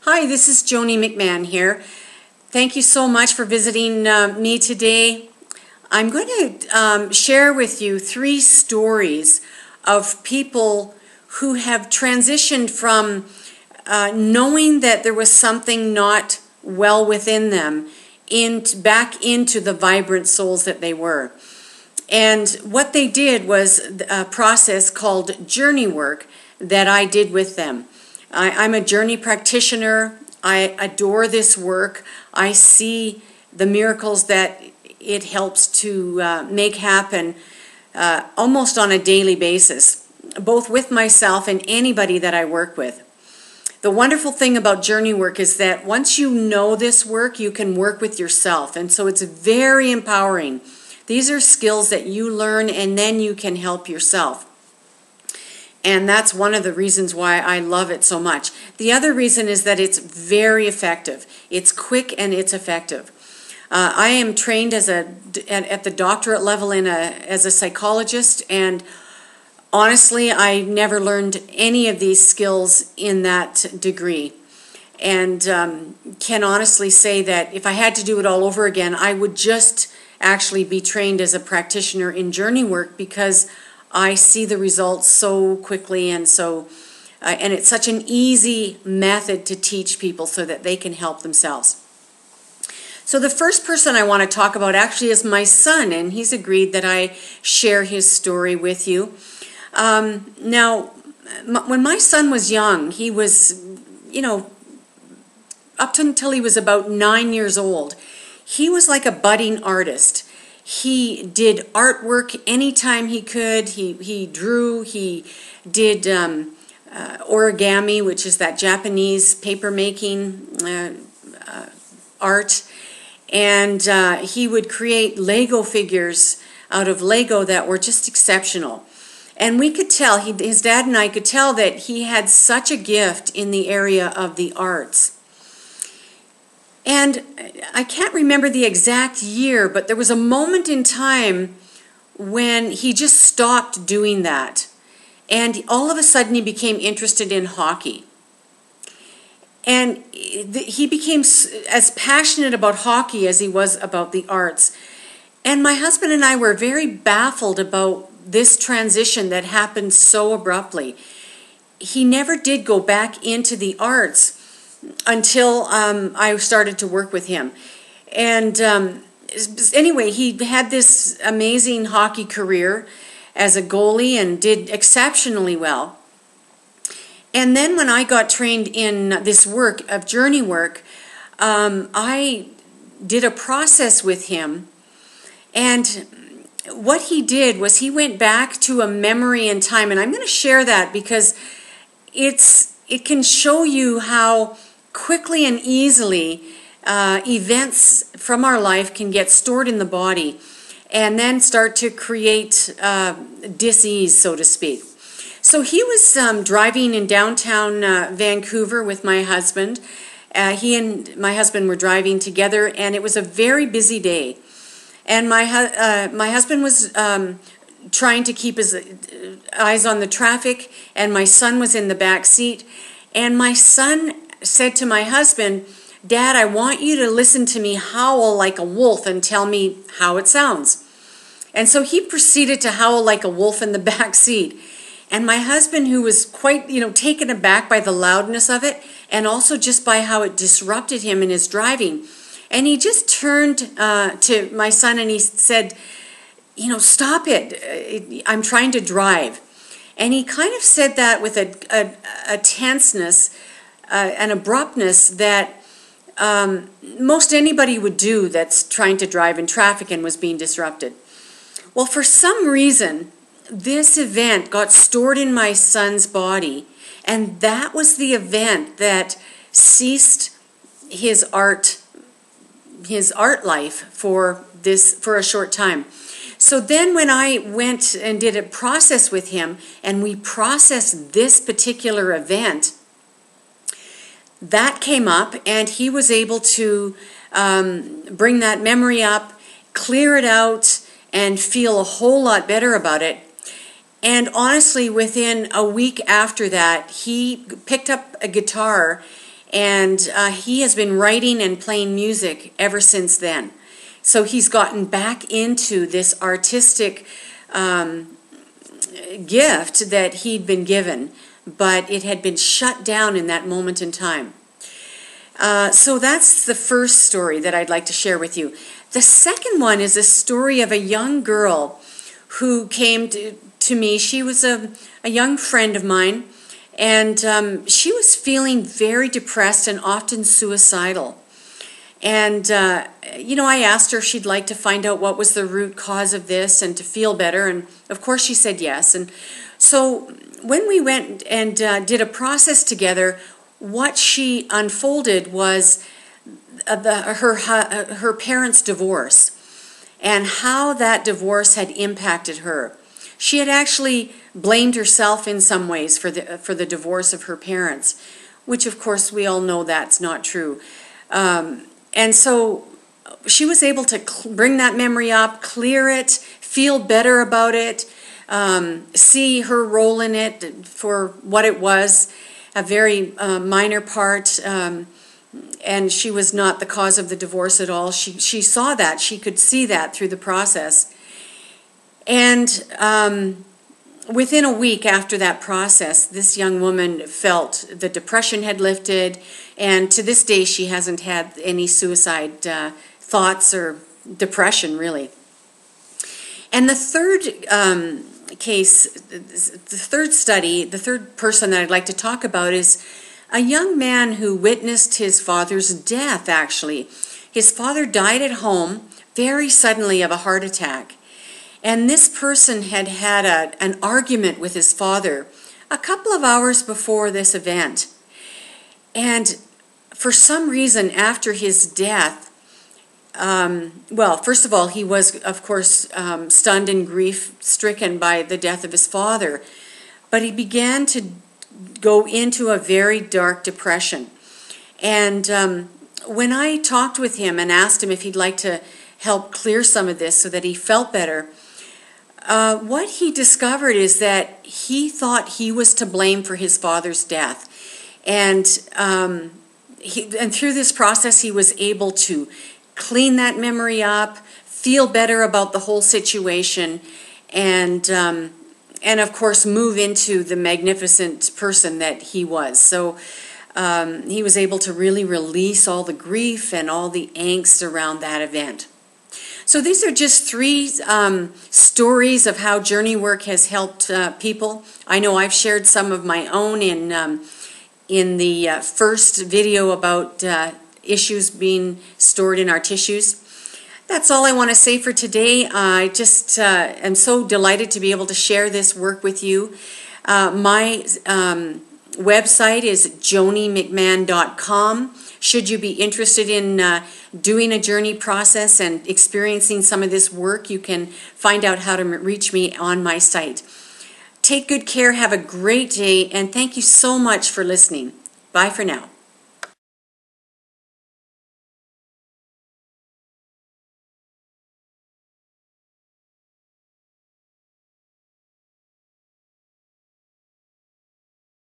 Hi, this is Joni McMahon here. Thank you so much for visiting me today. I'm going to share with you 3 stories of people who have transitioned from knowing that there was something not well within them back into the vibrant souls that they were. And what they did was a process called journey work that I did with them. I'm a journey practitioner. I adore this work. I see the miracles that it helps to make happen almost on a daily basis, both with myself and anybody that I work with. The wonderful thing about journey work is that once you know this work, you can work with yourself. And so it's very empowering. These are skills that you learn and then you can help yourself. And that's one of the reasons why I love it so much. The other reason is that it's very effective. It's quick and it's effective. I am trained at the doctorate level as a psychologist, and honestly, I never learned any of these skills in that degree. And can honestly say that if I had to do it all over again, I would just actually be trained as a practitioner in journey work, because I see the results so quickly and it's such an easy method to teach people so that they can help themselves. So the first person I want to talk about actually is my son, and he's agreed that I share his story with you. Now, when my son was young, he was, up until he was about 9 years old, he was like a budding artist. He did artwork anytime he could. He drew. He did origami, which is that Japanese paper making art. And he would create Lego figures out of Lego that were just exceptional. And we could tell, his dad and I could tell that he had such a gift in the area of the arts. And I can't remember the exact year, but there was a moment in time when he just stopped doing that. And all of a sudden he became interested in hockey. And he became as passionate about hockey as he was about the arts. And my husband and I were very baffled about this transition that happened so abruptly. He never did go back into the arts until I started to work with him. And anyway, he had this amazing hockey career as a goalie and did exceptionally well. And then when I got trained in this work of journey work, I did a process with him. And what he did was he went back to a memory in time. And I'm going to share that because it can show you how quickly and easily events from our life can get stored in the body and then start to create dis-ease, so to speak. So he was driving in downtown Vancouver with my husband. He and my husband were driving together, and it was a very busy day. And my husband was trying to keep his eyes on the traffic, and my son was in the back seat. And my son said to my husband, "Dad, I want you to listen to me howl like a wolf and tell me how it sounds." And so he proceeded to howl like a wolf in the back seat. And my husband, who was quite, taken aback by the loudness of it and also just by how it disrupted him in his driving, and he just turned to my son and he said, "Stop it. I'm trying to drive." And he kind of said that with a tenseness, an abruptness that most anybody would do that's trying to drive in traffic and was being disrupted. Well, for some reason, this event got stored in my son's body, and that was the event that ceased his art life for a short time. So then when I went and did a process with him, and we processed this particular event, that came up, and he was able to bring that memory up, clear it out, and feel a whole lot better about it. And honestly, within a week after that, he picked up a guitar and he has been writing and playing music ever since then. So he's gotten back into this artistic gift that he'd been given, but it had been shut down in that moment in time. So that's the first story that I'd like to share with you. The second one is a story of a young girl who came to me. She was a young friend of mine, and she was feeling very depressed and often suicidal. And, I asked her if she'd like to find out what was the root cause of this and to feel better, and of course she said yes. And so when we went and did a process together, what she unfolded was her parents' divorce and how that divorce had impacted her. She had actually blamed herself in some ways for the divorce of her parents, which of course we all know that's not true. And so she was able to bring that memory up, clear it, feel better about it, see her role in it for what it was, a very minor part, and she was not the cause of the divorce at all. She saw that. She could see that through the process. And within a week after that process, this young woman felt the depression had lifted, and to this day she hasn't had any suicide thoughts or depression, really. And the third case, the third study, the third person that I'd like to talk about is a young man who witnessed his father's death, actually. His father died at home very suddenly of a heart attack. And this person had had an argument with his father a couple of hours before this event. And for some reason, after his death, first of all, he was, of course, stunned and grief-stricken by the death of his father. But he began to go into a very dark depression. And when I talked with him and asked him if he'd like to help clear some of this so that he felt better, what he discovered is that he thought he was to blame for his father's death. And through this process, he was able to clean that memory up, feel better about the whole situation, and of course move into the magnificent person that he was. So he was able to really release all the grief and all the angst around that event. So these are just three stories of how journey work has helped people. I know I've shared some of my own in the first video about issues being stored in our tissues. That's all I want to say for today. I just am so delighted to be able to share this work with you. My website is joniemcmahon.com. Should you be interested in doing a journey process and experiencing some of this work, you can find out how to reach me on my site. Take good care, have a great day, and thank you so much for listening. Bye for now.